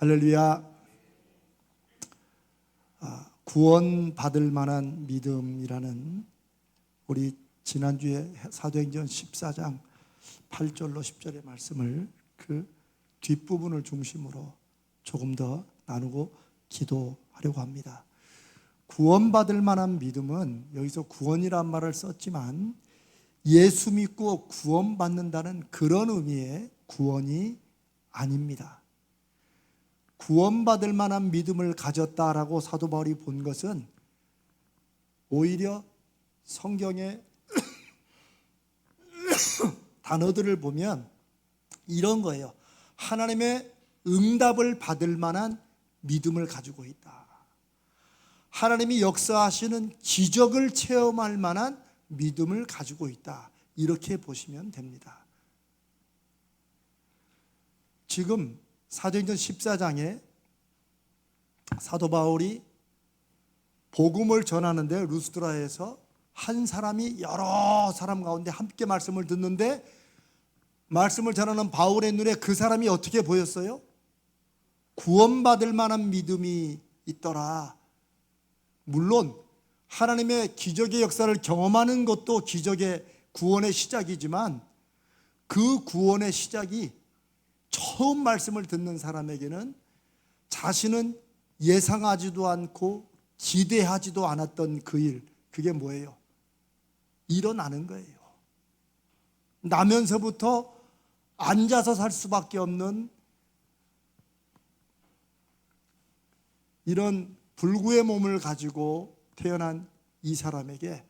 할렐루야. 구원받을 만한 믿음이라는 우리 지난주에 사도행전 14장 8절로 10절의 말씀을 그 뒷부분을 중심으로 조금 더 나누고 기도하려고 합니다. 구원받을 만한 믿음은 여기서 구원이란 말을 썼지만 예수 믿고 구원받는다는 그런 의미의 구원이 아닙니다. 구원받을 만한 믿음을 가졌다라고 사도 바울이 본 것은 오히려 성경의 단어들을 보면 이런 거예요. 하나님의 응답을 받을 만한 믿음을 가지고 있다. 하나님이 역사하시는 기적을 체험할 만한 믿음을 가지고 있다. 이렇게 보시면 됩니다. 지금 사도행전 14장에 사도 바울이 복음을 전하는데 루스드라에서 한 사람이 여러 사람 가운데 함께 말씀을 듣는데 말씀을 전하는 바울의 눈에 그 사람이 어떻게 보였어요? 구원받을 만한 믿음이 있더라. 물론 하나님의 기적의 역사를 경험하는 것도 기적의 구원의 시작이지만 그 구원의 시작이 처음 말씀을 듣는 사람에게는 자신은 예상하지도 않고 기대하지도 않았던 그 일, 그게 뭐예요? 일어나는 거예요. 나면서부터 앉아서 살 수밖에 없는 이런 불구의 몸을 가지고 태어난 이 사람에게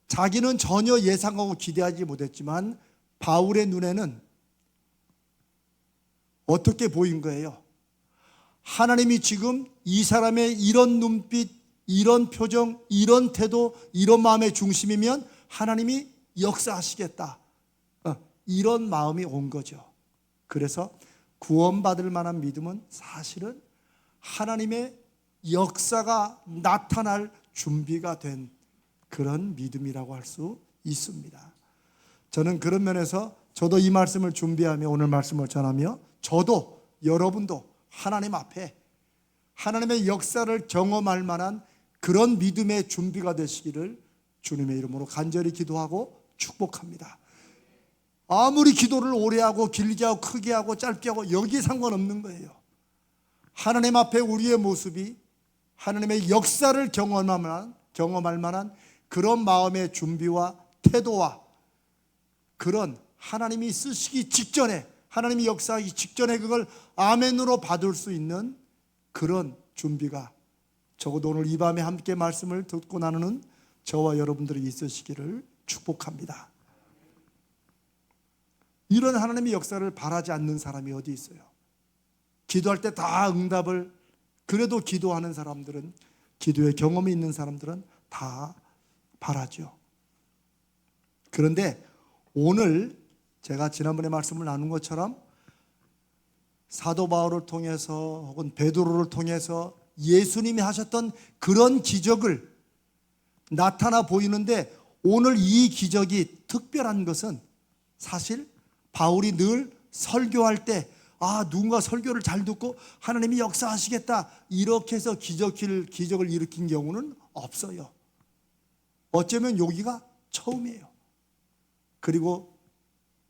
자기는 전혀 예상하고 기대하지 못했지만 바울의 눈에는 어떻게 보인 거예요? 하나님이 지금 이 사람의 이런 눈빛, 이런 표정, 이런 태도, 이런 마음의 중심이면 하나님이 역사하시겠다. 이런 마음이 온 거죠. 그래서 구원받을 만한 믿음은 사실은 하나님의 역사가 나타날 준비가 된 그런 믿음이라고 할 수 있습니다. 저는 그런 면에서 저도 이 말씀을 준비하며 오늘 말씀을 전하며 저도 여러분도 하나님 앞에 하나님의 역사를 경험할 만한 그런 믿음의 준비가 되시기를 주님의 이름으로 간절히 기도하고 축복합니다. 아무리 기도를 오래 하고 길게 하고 크게 하고 짧게 하고 여기에 상관없는 거예요. 하나님 앞에 우리의 모습이 하나님의 역사를 경험할 만한 그런 마음의 준비와 태도와 그런 하나님이 쓰시기 직전에 하나님이 역사하기 직전에 그걸 아멘으로 받을 수 있는 그런 준비가 적어도 오늘 이 밤에 함께 말씀을 듣고 나누는 저와 여러분들이 있으시기를 축복합니다. 이런 하나님의 역사를 바라지 않는 사람이 어디 있어요? 기도할 때 다 응답을 그래도 기도하는 사람들은 기도의 경험이 있는 사람들은 다 바라죠. 그런데 오늘 제가 지난번에 말씀을 나눈 것처럼 사도 바울을 통해서 혹은 베드로를 통해서 예수님이 하셨던 그런 기적을 나타나 보이는데 오늘 이 기적이 특별한 것은 사실 바울이 늘 설교할 때 누군가 설교를 잘 듣고 하나님이 역사하시겠다 이렇게 해서 기적을 일으킨 경우는 없어요. 어쩌면 여기가 처음이에요. 그리고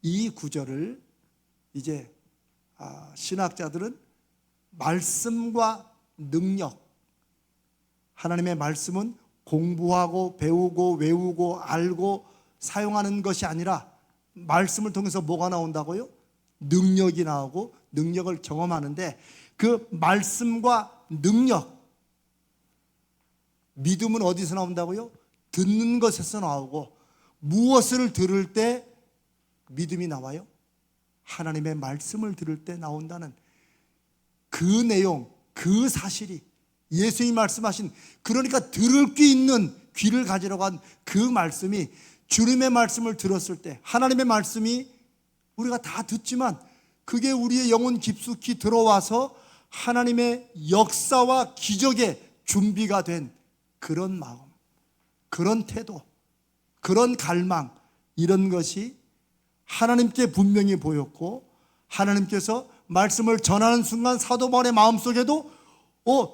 이 구절을 이제 신학자들은 말씀과 능력, 하나님의 말씀은 공부하고 배우고 외우고 알고 사용하는 것이 아니라 말씀을 통해서 뭐가 나온다고요? 능력이 나오고 능력을 경험하는데 그 말씀과 능력, 믿음은 어디서 나온다고요? 듣는 것에서 나오고 무엇을 들을 때 믿음이 나와요? 하나님의 말씀을 들을 때 나온다는 그 내용, 그 사실이 예수님이 말씀하신 그러니까 들을 귀 있는 귀를 가지라고 한 그 말씀이 주님의 말씀을 들었을 때 하나님의 말씀이 우리가 다 듣지만 그게 우리의 영혼 깊숙이 들어와서 하나님의 역사와 기적의 준비가 된 그런 마음, 그런 태도, 그런 갈망 이런 것이 하나님께 분명히 보였고 하나님께서 말씀을 전하는 순간 사도 바울의 마음속에도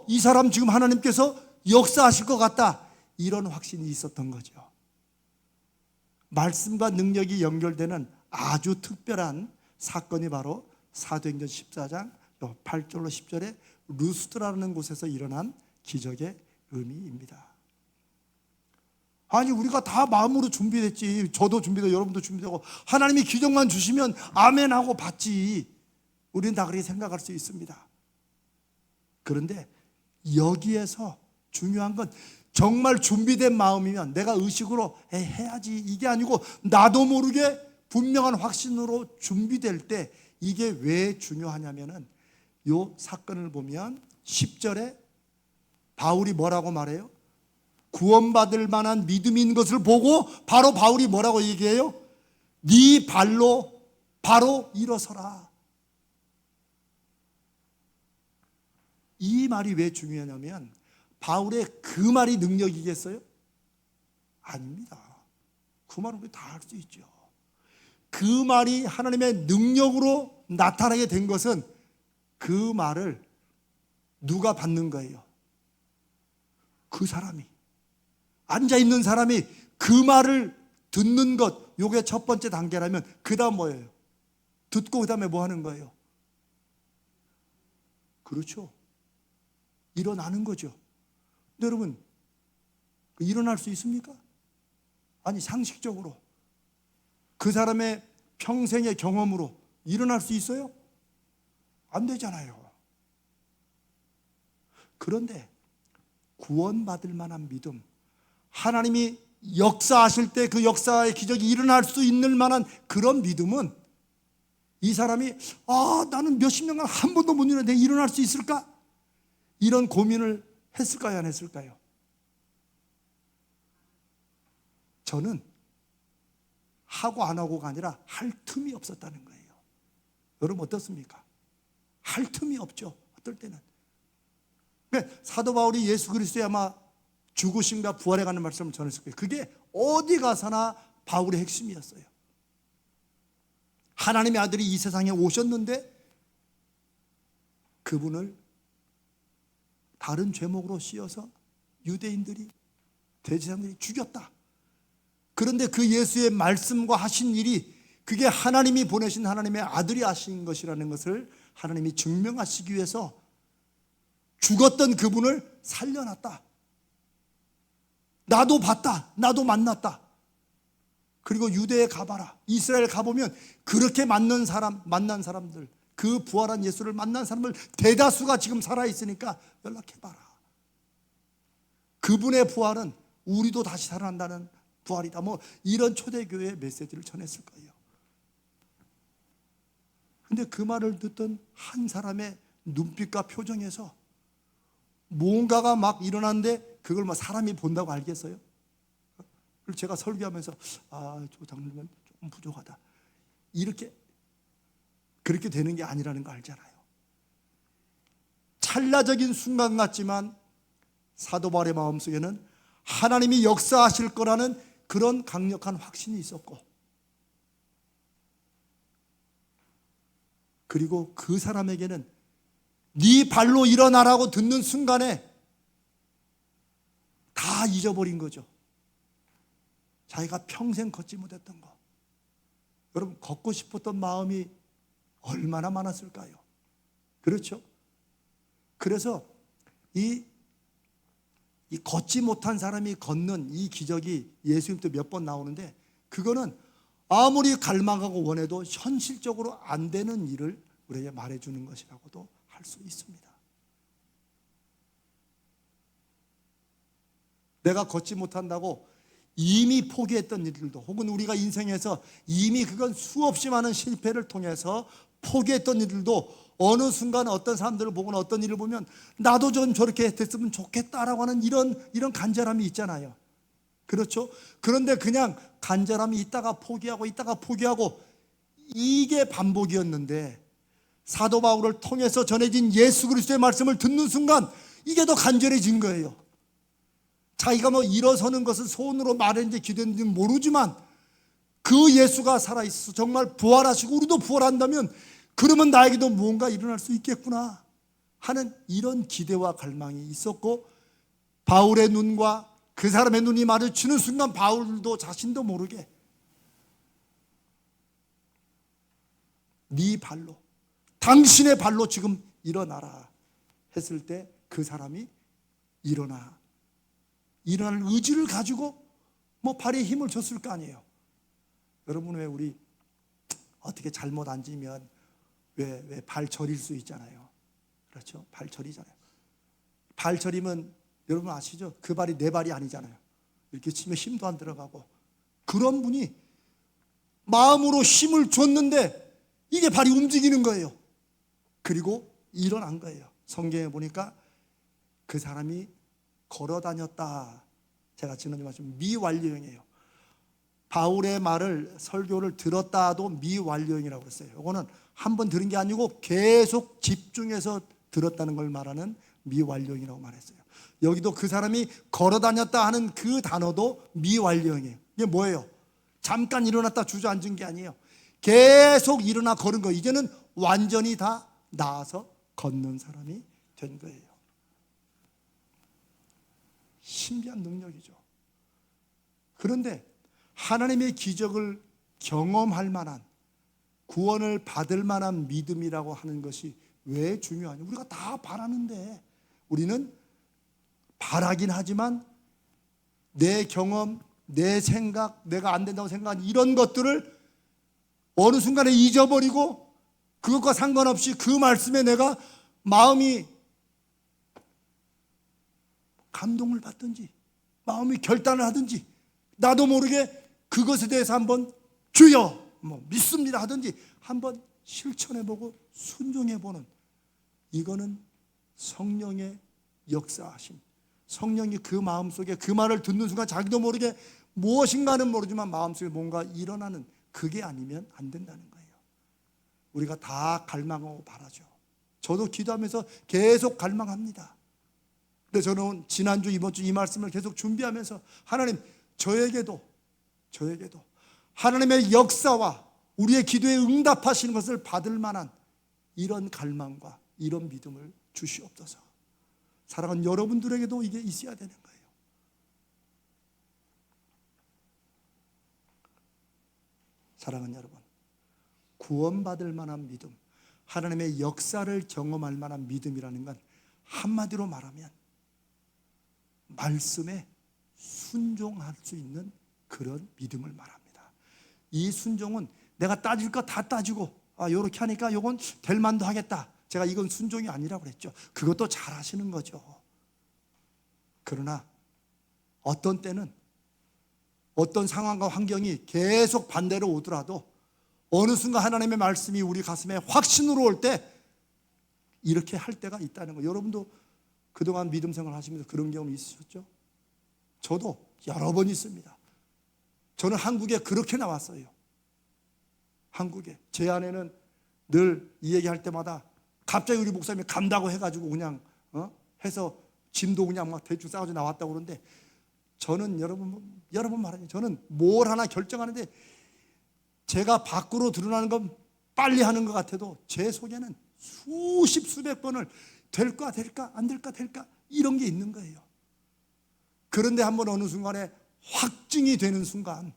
이 사람 지금 하나님께서 역사하실 것 같다, 이런 확신이 있었던 거죠. 말씀과 능력이 연결되는 아주 특별한 사건이 바로 사도행전 14장 8절로 10절에 루스드라는 곳에서 일어난 기적의 의미입니다. 아니, 우리가 다 마음으로 준비됐지. 저도 준비되고 여러분도 준비되고 하나님이 기적만 주시면 아멘하고 받지. 우리는 다 그렇게 생각할 수 있습니다. 그런데 여기에서 중요한 건 정말 준비된 마음이면 내가 의식으로 해야지 이게 아니고 나도 모르게 분명한 확신으로 준비될 때 이게 왜 중요하냐면은 요 사건을 보면 10절에 바울이 뭐라고 말해요? 구원받을 만한 믿음이 있는 것을 보고 바로 바울이 뭐라고 얘기해요? 네 발로 바로 일어서라. 이 말이 왜 중요하냐면 바울의 그 말이 능력이겠어요? 아닙니다. 그 말은 우리 다 할 수 있죠. 그 말이 하나님의 능력으로 나타나게 된 것은 그 말을 누가 받는 거예요? 그 사람이, 앉아있는 사람이 그 말을 듣는 것, 요게 첫 번째 단계라면 그 다음 뭐예요? 듣고 그 다음에 뭐 하는 거예요? 그렇죠. 일어나는 거죠. 근데 여러분, 일어날 수 있습니까? 아니, 상식적으로 그 사람의 평생의 경험으로 일어날 수 있어요? 안 되잖아요. 그런데 구원받을 만한 믿음, 하나님이 역사하실 때 그 역사의 기적이 일어날 수 있는 만한 그런 믿음은 이 사람이 나는 몇십 년간 한 번도 못 일어났는데 일어날 수 있을까? 이런 고민을 했을까요? 안 했을까요? 저는 하고 안 하고가 아니라 할 틈이 없었다는 거예요. 여러분 어떻습니까? 할 틈이 없죠. 어떨 때는. 사도 바울이 예수 그리스도의 아마 죽으심과 부활에 관한 말씀을 전했을 거예요. 그게 어디 가서나 바울의 핵심이었어요. 하나님의 아들이 이 세상에 오셨는데 그분을 다른 죄목으로 씌워서 유대인들이, 대제사장들이 죽였다. 그런데 그 예수의 말씀과 하신 일이 그게 하나님이 보내신 하나님의 아들이 하신 것이라는 것을 하나님이 증명하시기 위해서 죽었던 그분을 살려놨다. 나도 봤다. 나도 만났다. 그리고 유대에 가봐라. 이스라엘 가보면 그렇게 만난 사람들, 그 부활한 예수를 만난 사람들 대다수가 지금 살아있으니까 연락해봐라. 그분의 부활은 우리도 다시 살아난다는 부활이다. 이런 초대교회의 메시지를 전했을 거예요. 근데 그 말을 듣던 한 사람의 눈빛과 표정에서 뭔가가 막 일어났는데 그걸 사람이 본다고 알겠어요? 그리고 제가 설교하면서 저 장로님은 조금 부족하다. 그렇게 되는 게 아니라는 거 알잖아요. 찰나적인 순간 같지만 사도 바울의 마음속에는 하나님이 역사하실 거라는 그런 강력한 확신이 있었고, 그리고 그 사람에게는 네 발로 일어나라고 듣는 순간에 다 잊어버린 거죠. 자기가 평생 걷지 못했던 거. 여러분, 걷고 싶었던 마음이 얼마나 많았을까요? 그렇죠? 그래서 이 걷지 못한 사람이 걷는 이 기적이 예수님도 몇 번 나오는데, 그거는 아무리 갈망하고 원해도 현실적으로 안 되는 일을 우리에게 말해주는 것이라고도 할 수 있습니다. 내가 걷지 못한다고 이미 포기했던 일들도, 혹은 우리가 인생에서 이미 그건 수없이 많은 실패를 통해서 포기했던 일들도 어느 순간 어떤 사람들을 보거나 어떤 일을 보면 나도 좀 저렇게 됐으면 좋겠다라고 하는 이런 간절함이 있잖아요. 그렇죠? 그런데 그냥 간절함이 있다가 포기하고 이게 반복이었는데, 사도 바울을 통해서 전해진 예수 그리스도의 말씀을 듣는 순간 이게 더 간절해진 거예요. 자기가 일어서는 것은 손으로 말했는지 기도했는지 모르지만 그 예수가 살아있어 정말 부활하시고 우리도 부활한다면 그러면 나에게도 무언가 일어날 수 있겠구나 하는 이런 기대와 갈망이 있었고, 바울의 눈과 그 사람의 눈이 마주치는 순간 바울도 자신도 모르게 네 발로, 당신의 발로 지금 일어나라 했을 때 그 사람이 일어날 의지를 가지고 발에 힘을 줬을 거 아니에요. 여러분, 왜 우리 어떻게 잘못 앉으면 왜 발 저릴 수 있잖아요. 그렇죠? 발 저리잖아요. 발 저리면 여러분 아시죠? 그 발이 내 발이 아니잖아요. 이렇게 치면 힘도 안 들어가고. 그런 분이 마음으로 힘을 줬는데 이게 발이 움직이는 거예요. 그리고 일어난 거예요. 성경에 보니까 그 사람이 걸어 다녔다. 제가 지난주 말씀 미완료형이에요. 바울의 말을, 설교를 들었다도 미완료형이라고 했어요. 이거는 한 번 들은 게 아니고 계속 집중해서 들었다는 걸 말하는 미완료형이라고 말했어요. 여기도 그 사람이 걸어 다녔다 하는 그 단어도 미완료형이에요. 이게 뭐예요? 잠깐 일어났다 주저앉은 게 아니에요. 계속 일어나 걸은 거. 이제는 완전히 다 나아서 걷는 사람이 된 거예요. 신비한 능력이죠. 그런데 하나님의 기적을 경험할 만한, 구원을 받을 만한 믿음이라고 하는 것이 왜 중요하냐? 우리가 다 바라는데, 우리는 바라긴 하지만 내 경험, 내 생각, 내가 안 된다고 생각한 이런 것들을 어느 순간에 잊어버리고, 그것과 상관없이 그 말씀에 내가 마음이 감동을 받든지 마음이 결단을 하든지 나도 모르게 그것에 대해서 한번 주여 믿습니다 하든지 한번 실천해보고 순종해보는, 이거는 성령의 역사하심, 성령이 그 마음속에 그 말을 듣는 순간 자기도 모르게 무엇인가는 모르지만 마음속에 뭔가 일어나는, 그게 아니면 안 된다는 거예요. 우리가 다 갈망하고 바라죠. 저도 기도하면서 계속 갈망합니다. 근데 저는 지난주 이번주 이 말씀을 계속 준비하면서 하나님, 저에게도 하나님의 역사와 우리의 기도에 응답하시는 것을 받을 만한 이런 갈망과 이런 믿음을 주시옵소서. 사랑하는 여러분들에게도 이게 있어야 되는 거예요. 사랑하는 여러분, 구원받을 만한 믿음, 하나님의 역사를 경험할 만한 믿음이라는 건 한마디로 말하면 말씀에 순종할 수 있는 그런 믿음을 말합니다. 이 순종은 내가 따질 거 다 따지고 요렇게 하니까 요건 될 만도 하겠다, 제가 이건 순종이 아니라고 그랬죠. 그것도 잘 하시는 거죠. 그러나 어떤 때는 어떤 상황과 환경이 계속 반대로 오더라도 어느 순간 하나님의 말씀이 우리 가슴에 확신으로 올 때 이렇게 할 때가 있다는 거. 여러분도 그동안 믿음 생활 하시면서 그런 경험이 있으셨죠? 저도 여러 번 있습니다. 저는 한국에 그렇게 나왔어요. 한국에 제 아내는 늘 이 얘기할 때마다 갑자기 우리 목사님이 간다고 해가지고 그냥 해서 짐도 그냥 막 대충 싸가지고 나왔다고 그러는데, 저는 여러분 말하니 저는 뭘 하나 결정하는데 제가 밖으로 드러나는 건 빨리 하는 것 같아도 제 속에는 수십 수백 번을 될까 안 될까 이런 게 있는 거예요. 그런데 한번 어느 순간에 확증이 되는 순간,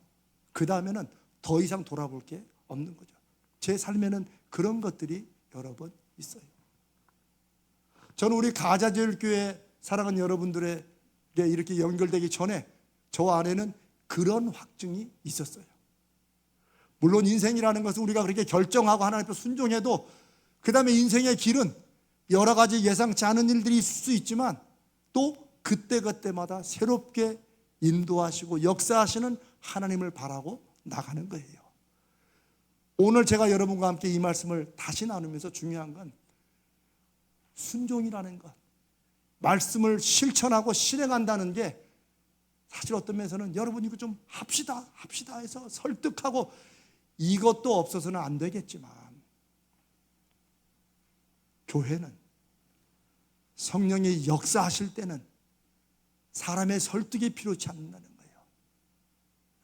그 다음에는 더 이상 돌아볼 게 없는 거죠. 제 삶에는 그런 것들이 여러 번 있어요. 저는 우리 가자제일교회 사랑하는 여러분들에게 이렇게 연결되기 전에 저 안에는 그런 확증이 있었어요. 물론 인생이라는 것은 우리가 그렇게 결정하고 하나님 앞에 순종해도 그 다음에 인생의 길은 여러 가지 예상치 않은 일들이 있을 수 있지만 또 그때그때마다 새롭게 인도하시고 역사하시는 하나님을 바라고 나가는 거예요. 오늘 제가 여러분과 함께 이 말씀을 다시 나누면서 중요한 건 순종이라는 것, 말씀을 실천하고 실행한다는 게 사실 어떤 면에서는 여러분 이거 좀 합시다 해서 설득하고 이것도 없어서는 안 되겠지만, 교회는 성령이 역사하실 때는 사람의 설득이 필요치 않는다는 거예요.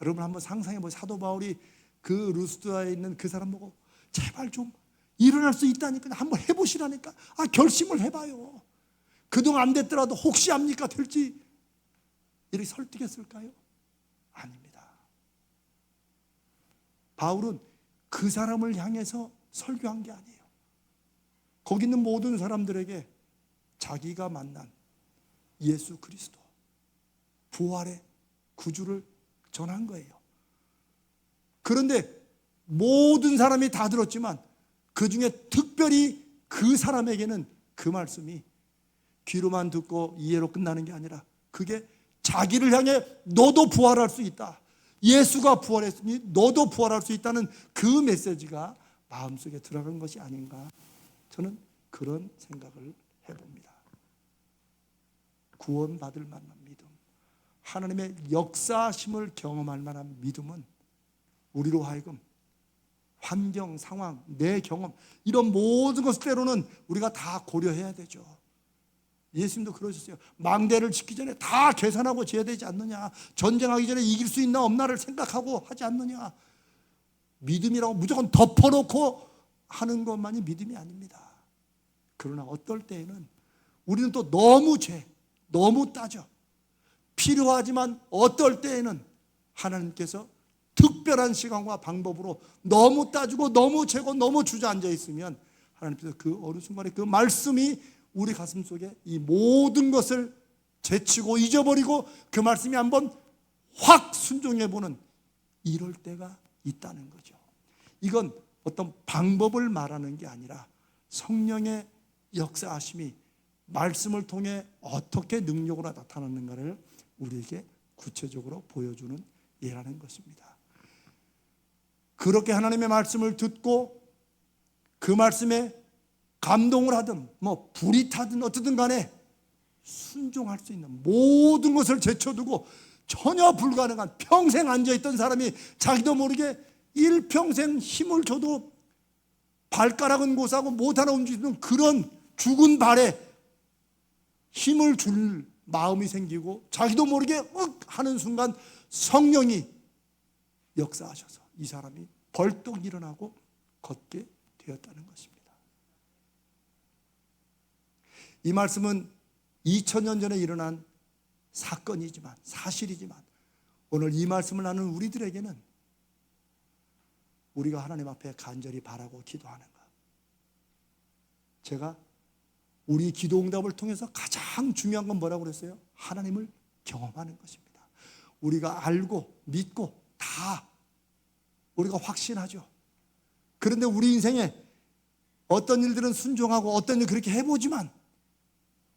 여러분 한번 상상해 보세요. 사도 바울이 그 루스드라에 있는 그 사람 보고 제발 좀 일어날 수 있다니까. 한번 해보시라니까. 결심을 해봐요. 그동안 안 됐더라도 혹시 합니까? 될지. 이렇게 설득했을까요? 아닙니다. 바울은 그 사람을 향해서 설교한 게 아니에요. 거기 있는 모든 사람들에게 자기가 만난 예수 그리스도, 부활의 구주를 전한 거예요. 그런데 모든 사람이 다 들었지만 그 중에 특별히 그 사람에게는 그 말씀이 귀로만 듣고 이해로 끝나는 게 아니라 그게 자기를 향해 너도 부활할 수 있다. 예수가 부활했으니 너도 부활할 수 있다는 그 메시지가 마음속에 들어간 것이 아닌가. 저는 그런 생각을 해봅니다. 구원받을 만한 믿음, 하나님의 역사심을 경험할 만한 믿음은 우리로 하여금 환경, 상황, 내 경험 이런 모든 것을 때로는 우리가 다 고려해야 되죠. 예수님도 그러셨어요. 망대를 짓기 전에 다 계산하고 지어야 되지 않느냐. 전쟁하기 전에 이길 수 있나 없나를 생각하고 하지 않느냐. 믿음이라고 무조건 덮어놓고 하는 것만이 믿음이 아닙니다. 그러나 어떨 때에는 우리는 또 너무 너무 따져. 필요하지만 어떨 때에는 하나님께서 특별한 시간과 방법으로 너무 따지고 너무 재고 너무 주저앉아 있으면 하나님께서 그 어느 순간에 그 말씀이 우리 가슴 속에 이 모든 것을 제치고 잊어버리고 그 말씀이 한번 확 순종해보는 이럴 때가 있다는 거죠. 이건 어떤 방법을 말하는 게 아니라 성령의 역사하심이 말씀을 통해 어떻게 능력으로 나타나는가를 우리에게 구체적으로 보여주는 예라는 것입니다. 그렇게 하나님의 말씀을 듣고 그 말씀에 감동을 하든 불이 타든 어떻든 간에 순종할 수 있는 모든 것을 제쳐두고 전혀 불가능한 평생 앉아있던 사람이 자기도 모르게 일평생 힘을 줘도 발가락은 고사하고 못 하나 움직이는 그런 죽은 발에 힘을 줄 마음이 생기고 자기도 모르게 하는 순간 성령이 역사하셔서 이 사람이 벌떡 일어나고 걷게 되었다는 것입니다. 이 말씀은 2000년 전에 일어난 사건이지만 사실이지만 오늘 이 말씀을 나누는 우리들에게는 우리가 하나님 앞에 간절히 바라고 기도하는가. 제가 우리 기도 응답을 통해서 가장 중요한 건 뭐라고 그랬어요? 하나님을 경험하는 것입니다. 우리가 알고 믿고 다 우리가 확신하죠. 그런데 우리 인생에 어떤 일들은 순종하고 어떤 일 그렇게 해보지만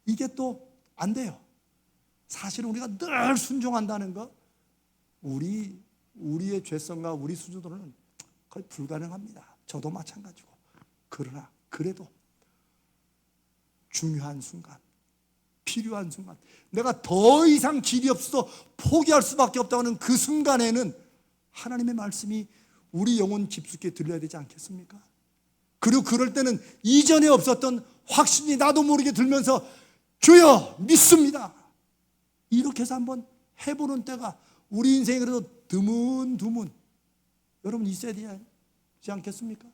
이게 또 안 돼요. 사실은 우리가 늘 순종한다는 거 우리의 죄성과 우리 수준으로는 거의 불가능합니다. 저도 마찬가지고. 그러나 그래도 중요한 순간, 필요한 순간, 내가 더 이상 길이 없어서 포기할 수밖에 없다고 하는 그 순간에는 하나님의 말씀이 우리 영혼 깊숙이 들려야 되지 않겠습니까? 그리고 그럴 때는 이전에 없었던 확신이 나도 모르게 들면서 주여 믿습니다. 이렇게 해서 한번 해보는 때가 우리 인생에 그래도 드문드문 여러분 있어야 되지 않겠습니까?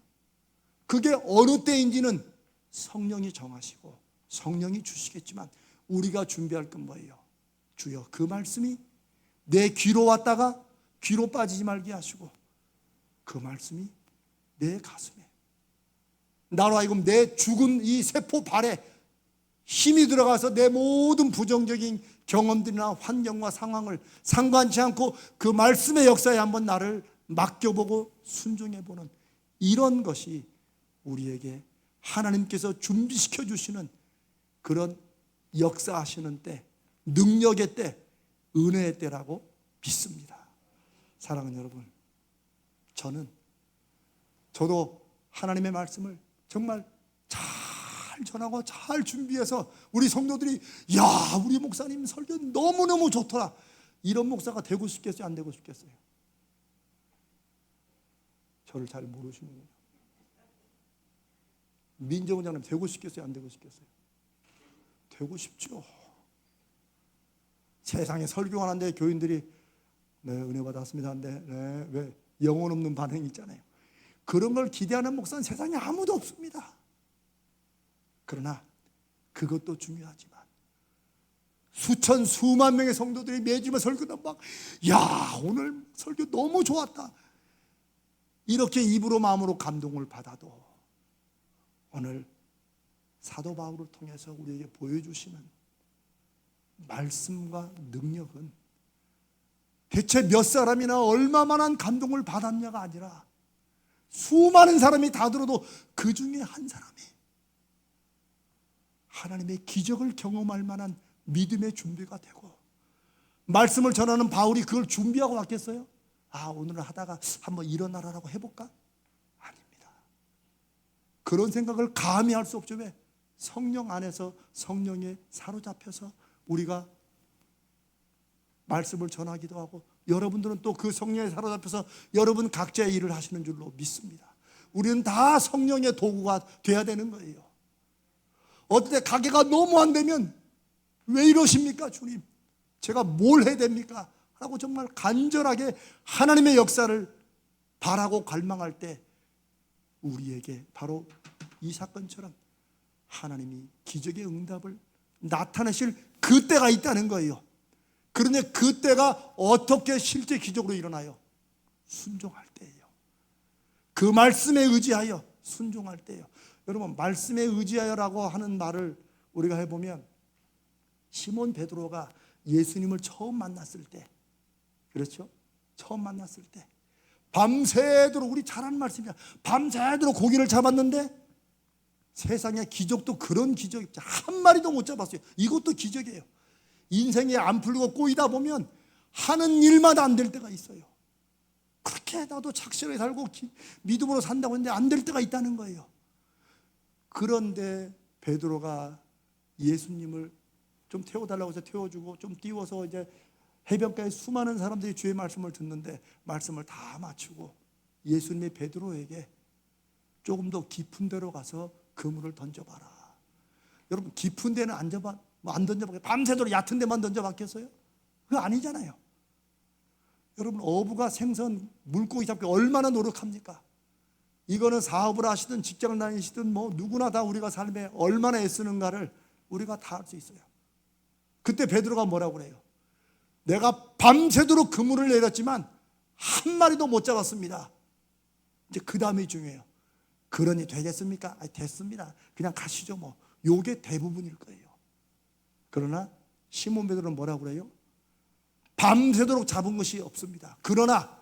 그게 어느 때인지는 성령이 정하시고 성령이 주시겠지만 우리가 준비할 건 뭐예요? 주여 그 말씀이 내 귀로 왔다가 귀로 빠지지 말게 하시고 그 말씀이 내 가슴에 나로 하여금 내 죽은 이 세포 발에 힘이 들어가서 내 모든 부정적인 경험들이나 환경과 상황을 상관치 않고 그 말씀의 역사에 한번 나를 맡겨보고 순종해보는 이런 것이 우리에게 하나님께서 준비시켜 주시는 그런 역사하시는 때, 능력의 때, 은혜의 때라고 믿습니다. 사랑하는 여러분, 저도 하나님의 말씀을 정말 잘 전하고 잘 준비해서 우리 성도들이 야 우리 목사님 설교 너무너무 좋더라 이런 목사가 되고 싶겠어요? 안 되고 싶겠어요? 저를 잘 모르시는군요. 민정훈 장님 되고 싶겠어요? 안 되고 싶겠어요? 되고 싶죠. 세상에 설교하는데 교인들이 네 은혜 받았습니다 한데 네, 왜 영혼 없는 반응이 있잖아요. 그런 걸 기대하는 목사는 세상에 아무도 없습니다. 그러나 그것도 중요하지만 수천 수만 명의 성도들이 매주마다 설교다 막 야 오늘 설교 너무 좋았다 이렇게 입으로 마음으로 감동을 받아도 오늘 사도 바울을 통해서 우리에게 보여주시는 말씀과 능력은 대체 몇 사람이나 얼마만한 감동을 받았냐가 아니라 수많은 사람이 다 들어도 그 중에 한 사람이 하나님의 기적을 경험할 만한 믿음의 준비가 되고 말씀을 전하는 바울이 그걸 준비하고 왔겠어요? 오늘 하다가 한번 일어나라라고 해볼까? 아닙니다. 그런 생각을 감히 할 수 없죠. 왜? 성령 안에서 성령에 사로잡혀서 우리가 말씀을 전하기도 하고 여러분들은 또 그 성령에 사로잡혀서 여러분 각자의 일을 하시는 줄로 믿습니다. 우리는 다 성령의 도구가 돼야 되는 거예요. 어떨 때 가게가 너무 안 되면 왜 이러십니까 주님? 제가 뭘 해야 됩니까? 라고 정말 간절하게 하나님의 역사를 바라고 갈망할 때 우리에게 바로 이 사건처럼 하나님이 기적의 응답을 나타내실 그때가 있다는 거예요. 그런데 그때가 어떻게 실제 기적으로 일어나요? 순종할 때예요. 그 말씀에 의지하여 순종할 때예요. 여러분 말씀에 의지하여라고 하는 말을 우리가 해보면 시몬 베드로가 예수님을 처음 만났을 때 그렇죠? 처음 만났을 때 밤새도록 우리 잘 아는 말씀이야. 밤새도록 고기를 잡았는데 세상에 기적도 그런 기적이 한 마리도 못 잡았어요. 이것도 기적이에요. 인생에 안 풀리고 꼬이다 보면 하는 일마다 안 될 때가 있어요. 그렇게 나도 착실하게 살고 믿음으로 산다고 했는데 안 될 때가 있다는 거예요. 그런데 베드로가 예수님을 좀 태워달라고 해서 태워주고 좀 띄워서 이제 해변가에 수많은 사람들이 주의 말씀을 듣는데 말씀을 다 마치고 예수님이 베드로에게 조금 더 깊은 데로 가서 그물을 던져봐라. 여러분 깊은 데는 안 던져봤겠어요? 밤새도록 얕은 데만 던져봤겠어요? 그거 아니잖아요. 여러분 어부가 생선 물고기 잡기 얼마나 노력합니까? 이거는 사업을 하시든 직장을 다니시든 뭐 누구나 다 우리가 삶에 얼마나 애쓰는가를 우리가 다 알 수 있어요. 그때 베드로가 뭐라고 그래요? 내가 밤새도록 그물을 내렸지만 한 마리도 못 잡았습니다. 이제 그 다음이 중요해요. 그러니 되겠습니까? 됐습니다. 그냥 가시죠 뭐. 요게 대부분일 거예요. 그러나 시몬 베드로는 뭐라고 그래요? 밤새도록 잡은 것이 없습니다. 그러나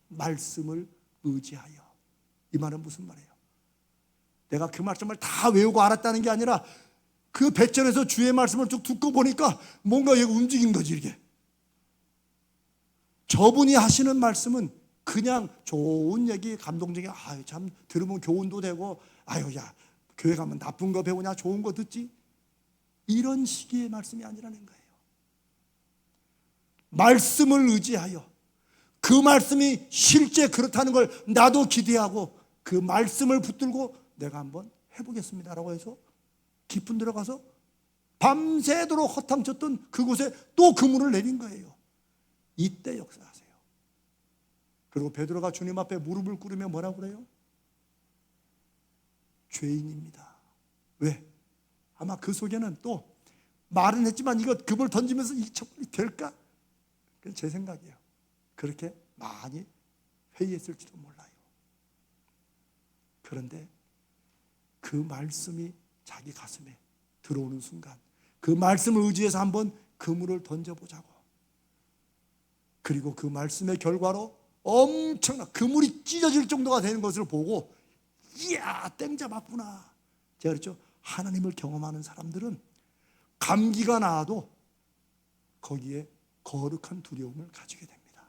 말씀을 의지하여. 이 말은 무슨 말이에요? 내가 그 말씀을 다 외우고 알았다는 게 아니라 그 배전에서 주의 말씀을 쭉 듣고 보니까 뭔가 얘가 움직인 거지 이게. 저분이 하시는 말씀은 그냥 좋은 얘기, 감동적인 참 들으면 교훈도 되고 야 교회 가면 나쁜 거 배우냐 좋은 거 듣지 이런 식의 말씀이 아니라는 거예요. 말씀을 의지하여 그 말씀이 실제 그렇다는 걸 나도 기대하고 그 말씀을 붙들고 내가 한번 해보겠습니다라고 해서 깊은 데로 가서 밤새도록 허탕쳤던 그곳에 또 그물을 내린 거예요. 이때 역사하세요. 그리고 베드로가 주님 앞에 무릎을 꿇으며 뭐라고 그래요? 죄인입니다. 왜? 아마 그 속에는 또 말은 했지만 이거 그물 던지면서 이 정말 될까? 그건 제 생각이에요. 그렇게 많이 회의했을지도 몰라요. 그런데 그 말씀이 자기 가슴에 들어오는 순간 그 말씀을 의지해서 한번 그물을 던져보자고. 그리고 그 말씀의 결과로 엄청난 그물이 찢어질 정도가 되는 것을 보고 이야 땡 잡았구나. 제가 그랬죠. 하나님을 경험하는 사람들은 감기가 나와도 거기에 거룩한 두려움을 가지게 됩니다.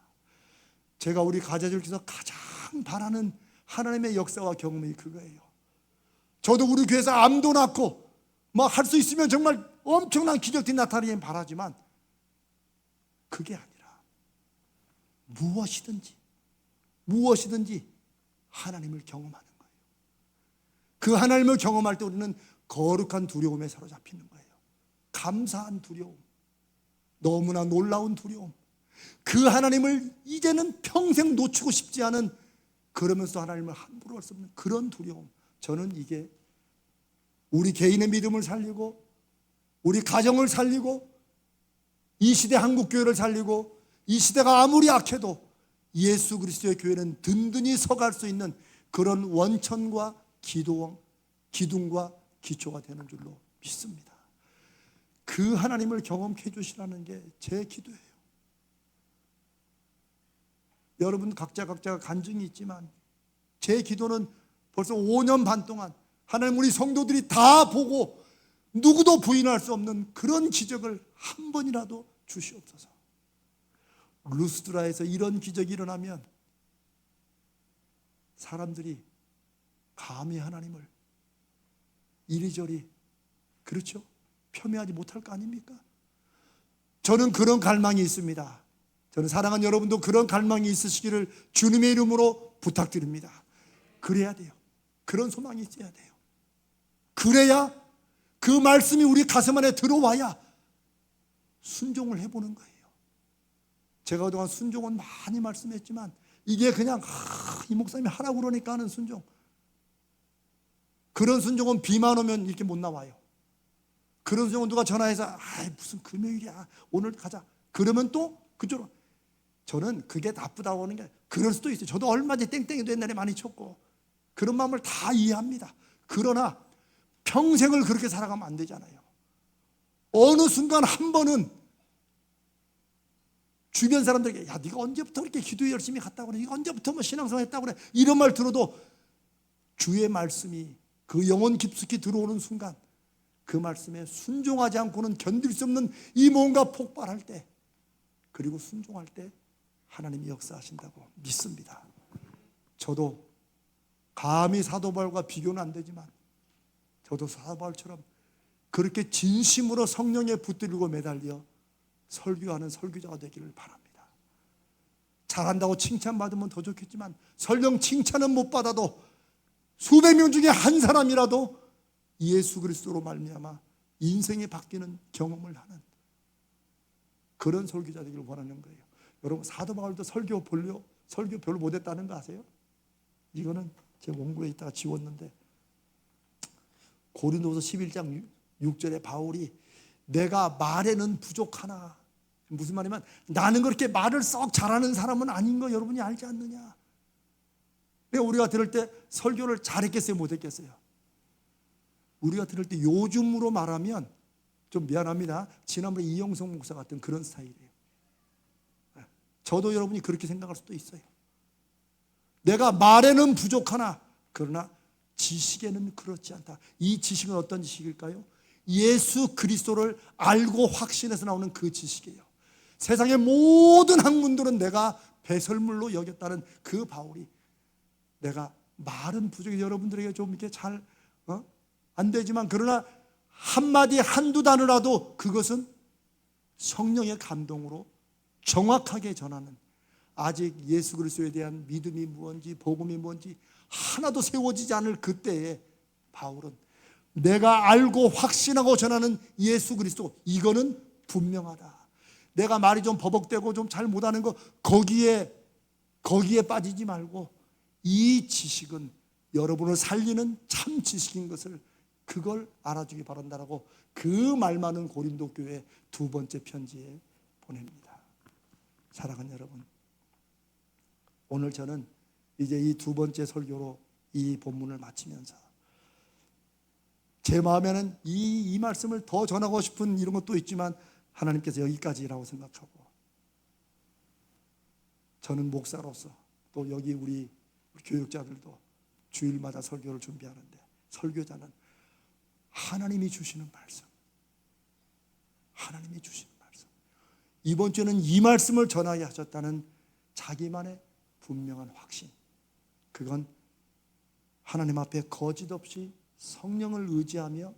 제가 우리 가자줄께서 가장 바라는 하나님의 역사와 경험이 그거예요. 저도 우리 교회에서 암도 낫고 뭐 할 수 있으면 정말 엄청난 기적들이 나타나길 바라지만 그게 아니라 무엇이든지 하나님을 경험하는 거예요. 그 하나님을 경험할 때 우리는 거룩한 두려움에 사로잡히는 거예요. 감사한 두려움, 너무나 놀라운 두려움, 그 하나님을 이제는 평생 놓치고 싶지 않은 그러면서 하나님을 함부로 할 수 없는 그런 두려움, 저는 이게 우리 개인의 믿음을 살리고 우리 가정을 살리고 이 시대 한국교회를 살리고 이 시대가 아무리 악해도 예수 그리스도의 교회는 든든히 서갈 수 있는 그런 원천과 기둥과 기초가 되는 줄로 믿습니다. 그 하나님을 경험케 해주시라는 게 제 기도예요. 여러분 각자가 간증이 있지만 제 기도는 벌써 5년 반 동안 하나님 우리 성도들이 다 보고 누구도 부인할 수 없는 그런 기적을 한 번이라도 주시옵소서. 루스드라에서 이런 기적이 일어나면 사람들이 감히 하나님을 이리저리 그렇죠? 폄훼하지 못할 거 아닙니까? 저는 그런 갈망이 있습니다. 저는 사랑하는 여러분도 그런 갈망이 있으시기를 주님의 이름으로 부탁드립니다. 그래야 돼요. 그런 소망이 있어야 돼요. 그래야 그 말씀이 우리 가슴 안에 들어와야 순종을 해보는 거예요. 제가 그동안 순종은 많이 말씀했지만 이게 그냥 이 목사님이 하라고 그러니까 하는 순종, 그런 순종은 비만 오면 이렇게 못 나와요. 그런 순종은 누가 전화해서 무슨 금요일이야 오늘 가자 그러면 또 그쪽으로, 저는 그게 나쁘다고 하는 게 그럴 수도 있어요. 저도 얼마지 땡땡이도 옛날에 많이 쳤고 그런 마음을 다 이해합니다. 그러나 평생을 그렇게 살아가면 안 되잖아요. 어느 순간 한 번은 주변 사람들에게 야 네가 언제부터 그렇게 기도에 열심히 갔다고 그래, 네가 언제부터 뭐 신앙생활 했다고 그래, 이런 말 들어도 주의 말씀이 그 영혼 깊숙이 들어오는 순간 그 말씀에 순종하지 않고는 견딜 수 없는 이 뭔가 폭발할 때, 그리고 순종할 때 하나님이 역사하신다고 믿습니다. 저도 감히 사도 바울과 비교는 안 되지만 저도 사도 바울처럼 그렇게 진심으로 성령에 붙들고 매달려 설교하는 설교자가 되기를 바랍니다. 잘한다고 칭찬받으면 더 좋겠지만 설령 칭찬은 못 받아도 수백 명 중에 한 사람이라도 예수 그리스도로 말미암아 인생이 바뀌는 경험을 하는 그런 설교자 되기를 원하는 거예요. 여러분 사도 바울도 설교 별로 못했다는 거 아세요? 이거는 제 원고에 있다가 지웠는데 고린도서 11장 6절에 바울이 내가 말에는 부족하나, 무슨 말이냐면 나는 그렇게 말을 썩 잘하는 사람은 아닌 거 여러분이 알지 않느냐. 우리가 들을 때 설교를 잘했겠어요 못했겠어요? 우리가 들을 때 요즘으로 말하면 좀 미안합니다. 지난번에 이영성 목사 같은 그런 스타일이에요. 저도 여러분이 그렇게 생각할 수도 있어요. 내가 말에는 부족하나 그러나 지식에는 그렇지 않다. 이 지식은 어떤 지식일까요? 예수 그리스도를 알고 확신해서 나오는 그 지식이에요. 세상의 모든 학문들은 내가 배설물로 여겼다는 그 바울이 내가 말은 부족해 여러분들에게 좀 이렇게 잘 안 되지만 그러나 한마디 한두 단어라도 그것은 성령의 감동으로 정확하게 전하는, 아직 예수 그리스도에 대한 믿음이 무엇인지 복음이 뭔지 하나도 세워지지 않을 그때에 바울은 내가 알고 확신하고 전하는 예수 그리스도, 이거는 분명하다. 내가 말이 좀 버벅대고 좀 잘 못하는 거 거기에 빠지지 말고 이 지식은 여러분을 살리는 참 지식인 것을 그걸 알아주기 바란다라고 그 말 많은 고린도 교회 두 번째 편지에 보냅니다. 사랑하는 여러분, 오늘 저는 이제 이 두 번째 설교로 이 본문을 마치면서 제 마음에는 이 말씀을 더 전하고 싶은 이런 것도 있지만 하나님께서 여기까지라고 생각하고, 저는 목사로서 또 여기 우리 교육자들도 주일마다 설교를 준비하는데 설교자는 하나님이 주시는 말씀, 하나님이 주시는 말씀, 이번 주에는 이 말씀을 전하게 하셨다는 자기만의 분명한 확신, 그건 하나님 앞에 거짓 없이 성령을 의지하며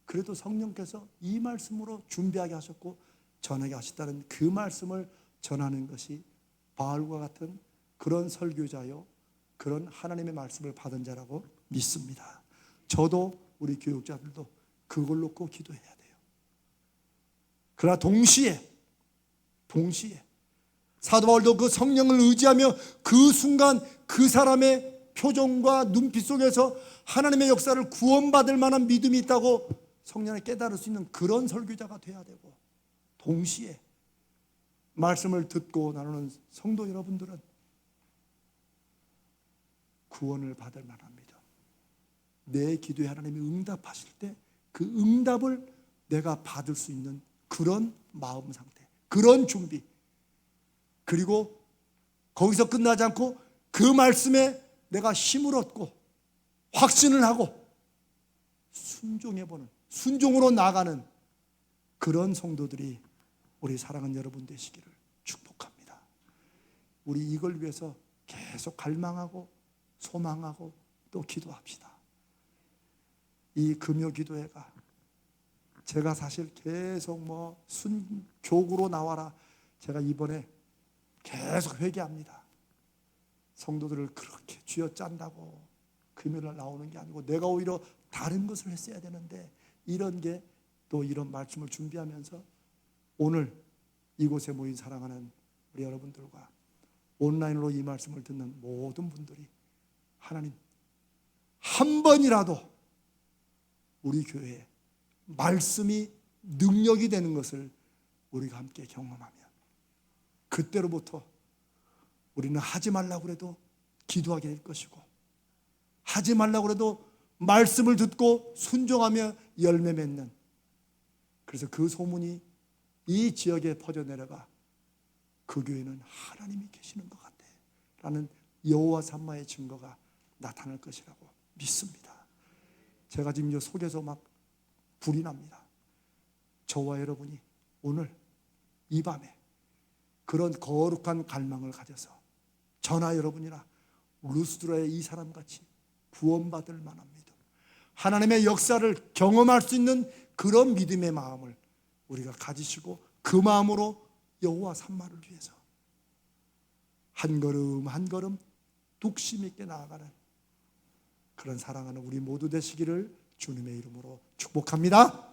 그래도 성령께서 이 말씀으로 준비하게 하셨고 전하게 하셨다는 그 말씀을 전하는 것이 바울과 같은 그런 설교자요, 그런 하나님의 말씀을 받은 자라고 믿습니다. 저도 우리 교육자들도 그걸 놓고 기도해야 돼요. 그러나 동시에 사도 바울도 그 성령을 의지하며 그 순간 그 사람의 표정과 눈빛 속에서 하나님의 역사를 구원받을 만한 믿음이 있다고 성령을 깨달을 수 있는 그런 설교자가 돼야 되고, 동시에 말씀을 듣고 나누는 성도 여러분들은 구원을 받을 만한 믿음, 내 기도에 하나님이 응답하실 때 그 응답을 내가 받을 수 있는 그런 마음 상태, 그런 준비, 그리고 거기서 끝나지 않고 그 말씀에 내가 힘을 얻고 확신을 하고 순종해보는, 순종으로 나아가는 그런 성도들이 우리 사랑하는 여러분 되시기를 축복합니다. 우리 이걸 위해서 계속 갈망하고 소망하고 또 기도합시다. 이 금요 기도회가 제가 사실 계속 교구로 나와라, 제가 이번에 계속 회개합니다. 성도들을 그렇게 쥐어짠다고 금요일날 나오는 게 아니고 내가 오히려 다른 것을 했어야 되는데, 이런 게 또 이런 말씀을 준비하면서 오늘 이곳에 모인 사랑하는 우리 여러분들과 온라인으로 이 말씀을 듣는 모든 분들이 하나님 한 번이라도 우리 교회에 말씀이 능력이 되는 것을 우리가 함께 경험하면 그때로부터 우리는 하지 말라고 해도 기도하게 될 것이고, 하지 말라고 해도 말씀을 듣고 순종하며 열매 맺는, 그래서 그 소문이 이 지역에 퍼져내려가 그 교회는 하나님이 계시는 것 같아 라는 여호와 삼마의 증거가 나타날 것이라고 믿습니다. 제가 지금 이 속에서 막 불이 납니다. 저와 여러분이 오늘 이 밤에 그런 거룩한 갈망을 가져서 저나 여러분이나 루스드라의 이 사람같이 구원받을 만한 믿음, 하나님의 역사를 경험할 수 있는 그런 믿음의 마음을 우리가 가지시고 그 마음으로 여호와 삼마를 위해서 한 걸음 한 걸음 뚝심 있게 나아가는 그런 사랑하는 우리 모두 되시기를 주님의 이름으로 축복합니다.